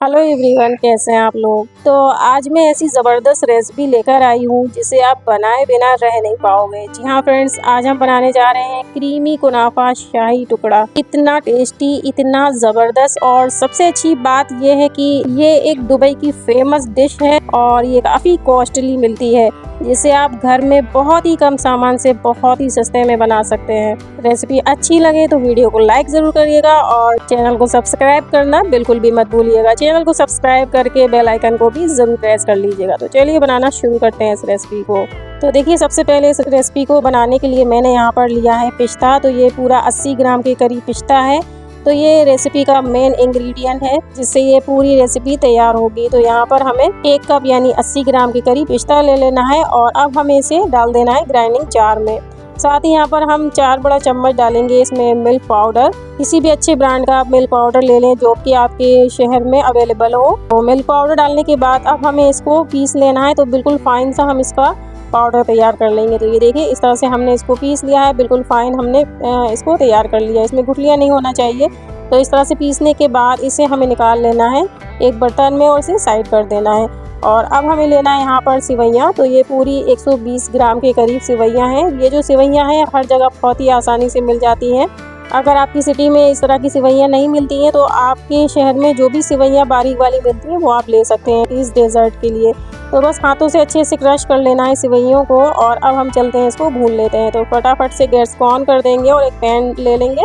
Hello everyone, कैसे हैं आप लोग। तो आज मैं ऐसी ज़बरदस्त रेसिपी लेकर आई हूँ जिसे आप बनाए बिना रह नहीं पाओगे। जी हाँ फ्रेंड्स, आज हम बनाने जा रहे हैं क्रीमी कुनाफा शाही टुकड़ा। इतना टेस्टी, इतना ज़बरदस्त, और सबसे अच्छी बात ये है कि ये एक दुबई की फेमस डिश है और ये काफ़ी कॉस्टली मिलती है, जिसे आप घर में बहुत ही कम सामान से बहुत ही सस्ते में बना सकते हैं। रेसिपी अच्छी लगे तो वीडियो को लाइक ज़रूर करिएगा और चैनल को सब्सक्राइब करना बिल्कुल भी मत भूलिएगा। चैनल को सब्सक्राइब करके बेल आइकन को भी ज़रूर प्रेस कर लीजिएगा। तो चलिए बनाना शुरू करते हैं इस रेसिपी को। तो देखिए, सबसे पहले इस रेसिपी को बनाने के लिए मैंने यहाँ पर लिया है पिस्ता। तो ये पूरा 80 ग्राम के करीब पिस्ता है। तो ये रेसिपी का मेन इंग्रेडिएंट है जिससे ये पूरी रेसिपी तैयार होगी। तो यहाँ पर हमें 1 कप यानी 80 ग्राम के करीब पिस्ता ले लेना है और अब हमें इसे डाल देना है ग्राइंडिंग जार में। साथ ही यहाँ पर हम 4 बड़ा चम्मच डालेंगे इसमें मिल्क पाउडर। किसी भी अच्छे ब्रांड का आप मिल्क पाउडर ले लें जो कि आपके शहर में अवेलेबल हो। तो मिल्क पाउडर डालने के बाद अब हमें इसको पीस लेना है। तो बिल्कुल फाइन सा हम इसका पाउडर तैयार कर लेंगे। तो ये देखिए, इस तरह से हमने इसको पीस लिया है। बिल्कुल फाइन हमने इसको तैयार कर लिया है। इसमें गुठलियाँ नहीं होना चाहिए। तो इस तरह से पीसने के बाद इसे हमें निकाल लेना है एक बर्तन में और इसे साइड कर देना है। और अब हमें लेना है यहाँ पर सिवैयाँ। तो ये पूरी 120 ग्राम के करीब सिवैयाँ हैं। ये जो सिवैयाँ हैं हर जगह बहुत ही आसानी से मिल जाती हैं। अगर आपकी सिटी में इस तरह की सिवैयाँ नहीं मिलती हैं तो आपके शहर में जो भी सिवैयाँ बारीक वाली मिलती हैं वो आप ले सकते हैं इस डेजर्ट के लिए। तो बस हाथों से अच्छे से क्रश कर लेना है सिवैयों को और अब हम चलते हैं इसको भून लेते हैं। तो फटाफट से गैस को ऑन कर देंगे और एक पैन ले लेंगे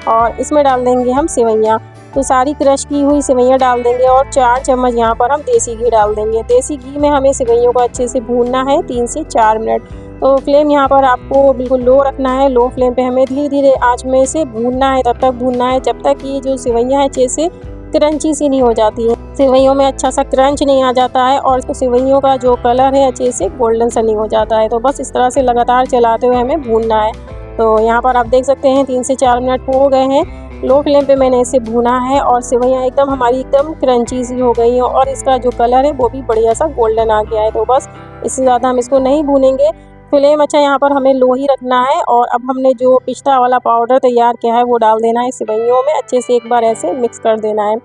और इसमें डाल देंगे हम सिवैयाँ। तो सारी क्रश की हुई सिवैयाँ डाल देंगे और 4 चम्मच यहाँ पर हम देसी घी डाल देंगे। देसी घी में हमें सिवैयों को अच्छे से भूनना है 3 से 4 मिनट। तो फ्लेम यहाँ पर आपको बिल्कुल लो रखना है। लो फ्लेम पे हमें धीरे धीरे आंच में से भूनना है। तब तक भूनना है जब तक ये जो सिवैयाँ हैं अच्छे से क्रंची सी नहीं हो जाती है। सिवैयों में अच्छा सा क्रंच नहीं आ जाता है और सिवैयों का जो कलर है अच्छे से गोल्डन सा नहीं हो जाता है। तो बस इस तरह से लगातार चलाते हुए हमें भूनना है। तो यहाँ पर आप देख सकते हैं 3 से 4 मिनट हो गए हैं। लो फ्लेम पे मैंने इसे भूना है और सिवैयाँ एकदम हमारी एकदम क्रंची सी हो गई हैं और इसका जो कलर है वो भी बढ़िया सा गोल्डन आ गया है। तो बस इससे ज़्यादा हम इसको नहीं भूनेंगे। फ्लेम अच्छा यहाँ पर हमें लो ही रखना है और अब हमने जो पिस्ता वाला पाउडर तैयार किया है वो डाल देना है सिवैयों में। अच्छे से एक बार ऐसे मिक्स कर देना है।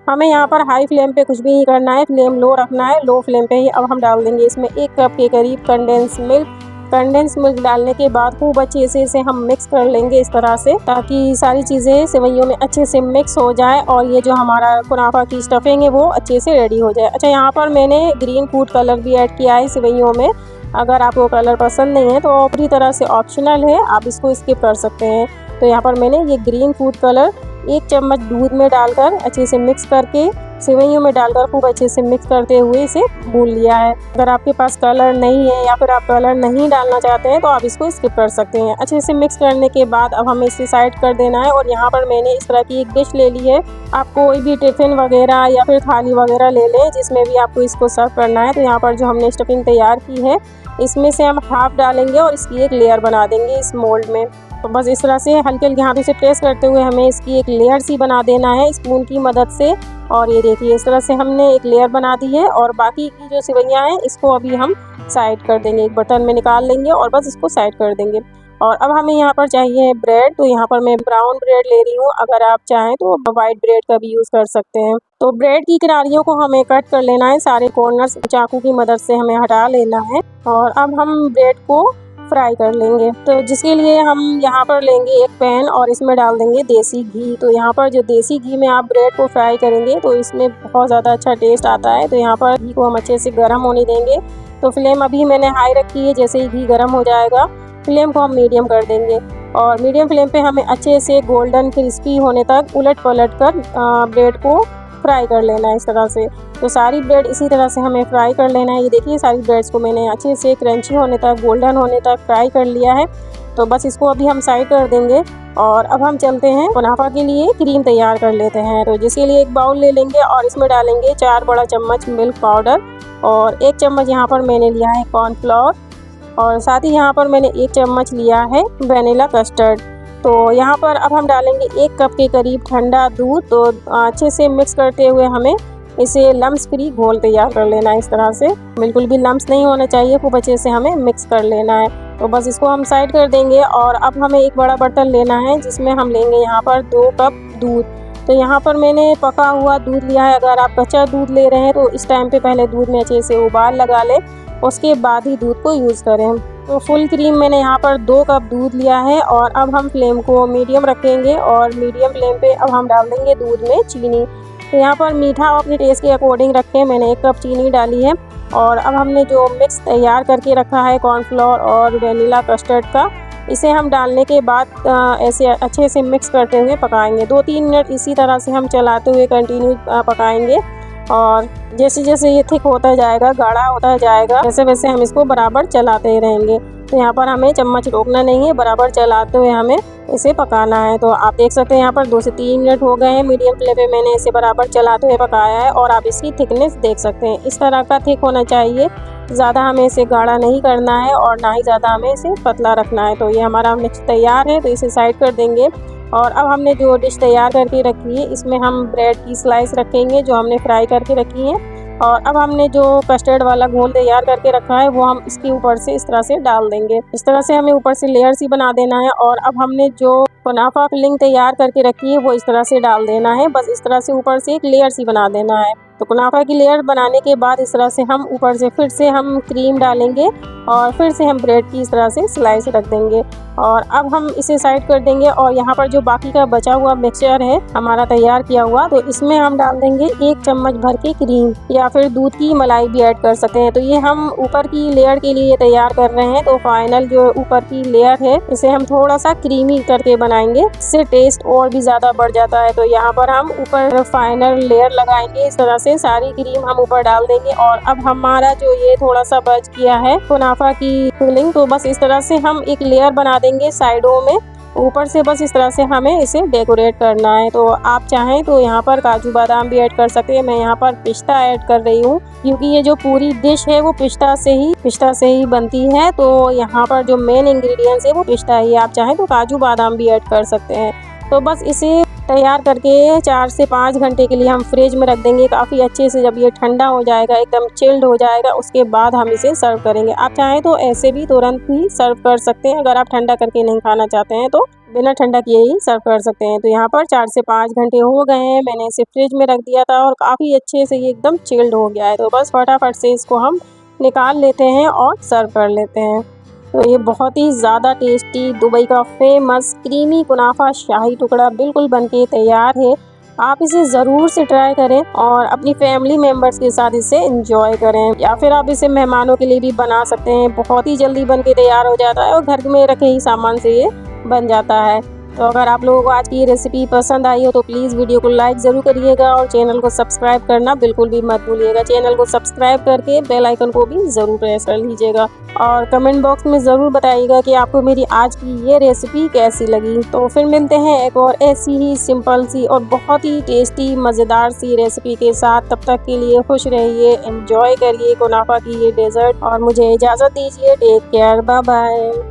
हमें यहाँ पर हाई फ्लेम पे कुछ भी नहीं करना है, फ्लेम लो रखना है। लो फ्लेम पे ही अब हम डाल देंगे इसमें 1 कप के करीब कंडेंस मिल्क। कंडेंस मिल्क डालने के बाद खूब अच्छे से इसे हम मिक्स कर लेंगे इस तरह से, ताकि सारी चीज़ें सेवइयों में अच्छे से मिक्स हो जाए और ये जो हमारा कुनाफा की स्टफिंग है वो अच्छे से रेडी हो जाए। अच्छा, यहाँ पर मैंने ग्रीन फूड कलर भी ऐड किया है सेवइयों में। अगर आपको कलर पसंद नहीं है तो पूरी तरह से ऑप्शनल है, आप इसको स्किप कर सकते हैं। तो यहाँ पर मैंने ये ग्रीन फूड कलर 1 चम्मच दूध में डालकर अच्छे से मिक्स करके सेवइयों में डालकर खूब अच्छे से मिक्स करते हुए इसे भून लिया है। अगर आपके पास कलर नहीं है या फिर आप कलर नहीं डालना चाहते हैं तो आप इसको स्किप कर सकते हैं। अच्छे से मिक्स करने के बाद अब हमें इसे साइड कर देना है और यहाँ पर मैंने इस तरह की एक डिश ले ली है। आप कोई भी टिफ़िन वगैरह या फिर थाली वगैरह ले लें जिसमें भी आपको इसको सर्व करना है। तो यहाँ पर जो हमने स्टफिंग तैयार की है इसमें से हम हाफ डालेंगे और इसकी एक लेयर बना देंगे इस मोल्ड में। तो बस इस तरह से हल्के हल्के हाथों से प्रेस करते हुए हमें इसकी एक लेयर सी बना देना है स्पून की मदद से। और ये देखिए, इस तरह से हमने एक लेयर बना दी है और बाकी की जो सेवइयाँ हैं इसको अभी हम साइड कर देंगे, एक बर्तन में निकाल लेंगे और बस इसको साइड कर देंगे। और अब हमें यहाँ पर चाहिए ब्रेड। तो यहाँ पर मैं ब्राउन ब्रेड ले रही हूँ, अगर आप चाहें तो वाइट ब्रेड का भी यूज़ कर सकते हैं। तो ब्रेड की किनारियों को हमें कट कर लेना है, सारे कॉर्नर्स चाकू की मदद से हमें हटा लेना है। और अब हम ब्रेड को फ्राई कर लेंगे। तो जिसके लिए हम यहाँ पर लेंगे एक पैन और इसमें डाल देंगे देसी घी। तो यहाँ पर जो देसी घी में आप ब्रेड को फ्राई करेंगे तो इसमें बहुत ज़्यादा अच्छा टेस्ट आता है। तो यहाँ पर घी को हम अच्छे से गर्म होने देंगे। तो फ्लेम अभी मैंने हाई रखी है, जैसे ही घी गर्म हो जाएगा फ्लेम को हम मीडियम कर देंगे और मीडियम फ्लेम पे हमें अच्छे से गोल्डन क्रिस्पी होने तक उलट पलट कर ब्रेड को फ्राई कर लेना है इस तरह से। तो सारी ब्रेड इसी तरह से हमें फ्राई कर लेना है। ये देखिए, सारी ब्रेड्स को मैंने अच्छे से क्रंची होने तक, गोल्डन होने तक फ्राई कर लिया है। तो बस इसको अभी हम साइड कर देंगे और अब हम चलते हैं कुनाफा के लिए क्रीम तैयार कर लेते हैं। तो जिसके लिए एक बाउल ले लेंगे और इसमें डालेंगे 4 बड़ा चम्मच मिल्क पाउडर और 1 चम्मच यहाँ पर मैंने लिया है कॉर्नफ्लोर और साथ ही यहाँ पर मैंने 1 चम्मच लिया है वनीला कस्टर्ड। तो यहाँ पर अब हम डालेंगे 1 कप के करीब ठंडा दूध। तो अच्छे से मिक्स करते हुए हमें इसे लम्स फ्री घोल तैयार कर लेना है इस तरह से। बिल्कुल भी लम्स नहीं होने चाहिए, खूब अच्छे से हमें मिक्स कर लेना है। तो बस इसको हम साइड कर देंगे और अब हमें एक बड़ा बर्तन लेना है जिसमें हम लेंगे यहाँ पर 2 कप दूध। तो यहाँ पर मैंने पका हुआ दूध लिया है। अगर आप कच्चा दूध ले रहे हैं तो इस टाइम पे पहले दूध में अच्छे से उबाल लगा लें, उसके बाद ही दूध को यूज़ करें। तो फुल क्रीम मैंने यहाँ पर 2 कप दूध लिया है और अब हम फ्लेम को मीडियम रखेंगे और मीडियम फ्लेम पे अब हम डाल देंगे दूध में चीनी। तो यहाँ पर मीठा अपने टेस्ट के अकॉर्डिंग रखें। मैंने 1 कप चीनी डाली है और अब हमने जो मिक्स तैयार करके रखा है कॉर्नफ्लोर और वेनिला कस्टर्ड का, इसे हम डालने के बाद ऐसे अच्छे से मिक्स करते हुए पकाएंगे। 2-3 मिनट इसी तरह से हम चलाते हुए कंटिन्यू पकाएंगे और जैसे जैसे ये थिक होता जाएगा, गाढ़ा होता जाएगा, वैसे वैसे हम इसको बराबर चलाते रहेंगे। तो यहाँ पर हमें चम्मच रोकना नहीं है, बराबर चलाते हुए हमें इसे पकाना है। तो आप देख सकते हैं यहाँ पर 2 से 3 मिनट हो गए हैं। मीडियम फ्लेम पे मैंने इसे बराबर चलाते हुए पकाया है और आप इसकी थिकनेस देख सकते हैं। इस तरह का थिक होना चाहिए, ज़्यादा हमें इसे गाढ़ा नहीं करना है और ना ही ज़्यादा हमें इसे पतला रखना है। तो ये हमारा मिक्स तैयार है, तो इसे साइड कर देंगे। और अब हमने जो डिश तैयार करके रखी है, इसमें हम ब्रेड की स्लाइस रखेंगे जो हमने फ्राई करके रखी है। और अब हमने जो कस्टर्ड वाला घोल तैयार करके रखा है वो हम इसके ऊपर से इस तरह से डाल देंगे। इस तरह से हमें ऊपर से लेयर सी बना देना है। और अब हमने जो कुनाफा फिलिंग तैयार करके रखी है वो इस तरह से डाल देना है। बस इस तरह से ऊपर से एक लेयर सी बना देना है। तो कुनाफा की लेयर बनाने के बाद इस तरह से हम ऊपर से फिर से हम क्रीम डालेंगे और फिर से हम ब्रेड की इस तरह से स्लाइस रख देंगे। और अब हम इसे साइड कर देंगे और यहाँ पर जो बाकी का बचा हुआ मिक्सचर है हमारा तैयार किया हुआ, तो इसमें हम डाल देंगे 1 चम्मच भर के क्रीम या फिर दूध की मलाई भी ऐड कर सकते हैं। तो ये हम ऊपर की लेयर के लिए तैयार कर रहे हैं। तो फाइनल जो ऊपर की लेयर है इसे हम थोड़ा सा क्रीमी करके बनाएंगे, इससे टेस्ट और भी ज़्यादा बढ़ जाता है। तो यहाँ पर हम ऊपर फाइनल लेयर लगाएंगे, इस तरह से सारी क्रीम हम ऊपर डाल देंगे। और अब हमारा जो ये थोड़ा सा बच गया है कुनाफा की फिलिंग, तो बस इस तरह से हम एक लेयर बना देंगे साइडों में, ऊपर से बस इस तरह से हमें इसे डेकोरेट करना है। तो आप चाहें तो यहाँ पर काजू बादाम भी ऐड कर सकते हैं। मैं यहाँ पर पिस्ता ऐड कर रही हूँ क्योंकि ये जो पूरी डिश है वो पिस्ता से ही बनती है। तो यहाँ पर जो मेन इंग्रेडिएंट्स है वो पिस्ता ही है। आप चाहें तो काजू बादाम भी ऐड कर सकते हैं। तो बस इसे तैयार करके 4 से 5 घंटे के लिए हम फ्रिज में रख देंगे काफ़ी अच्छे से। जब ये ठंडा हो जाएगा, एकदम चिल्ड हो जाएगा, उसके बाद हम इसे सर्व करेंगे। आप चाहें तो ऐसे भी तुरंत ही सर्व कर सकते हैं। अगर आप ठंडा करके नहीं खाना चाहते हैं तो बिना ठंडा किए ही सर्व कर सकते हैं। तो यहाँ पर 4 से 5 घंटे हो गए हैं, मैंने इसे फ्रिज में रख दिया था और काफ़ी अच्छे से ये एकदम चिल्ड हो गया है। तो बस फटाफट से इसको हम निकाल लेते हैं और सर्व कर लेते हैं। तो ये बहुत ही ज़्यादा टेस्टी दुबई का फेमस क्रीमी कुनाफा शाही टुकड़ा बिल्कुल बनके तैयार है। आप इसे ज़रूर से ट्राई करें और अपनी फैमिली मेम्बर्स के साथ इसे एंजॉय करें, या फिर आप इसे मेहमानों के लिए भी बना सकते हैं। बहुत ही जल्दी बनके तैयार हो जाता है और घर में रखे ही सामान से ये बन जाता है। तो अगर आप लोगों को आज की ये रेसिपी पसंद आई हो तो प्लीज़ वीडियो को लाइक ज़रूर करिएगा और चैनल को सब्सक्राइब करना बिल्कुल भी मत भूलिएगा। चैनल को सब्सक्राइब करके बेल आइकन को भी ज़रूर प्रेस कर लीजिएगा और कमेंट बॉक्स में ज़रूर बताइएगा कि आपको मेरी आज की ये रेसिपी कैसी लगी। तो फिर मिलते हैं एक और ऐसी ही सिंपल सी और बहुत ही टेस्टी मज़ेदार सी रेसिपी के साथ। तब तक के लिए खुश रहिए, एंजॉय करिए कुनाफा की ये डेजर्ट और मुझे इजाज़त दीजिए। Take care, bye bye.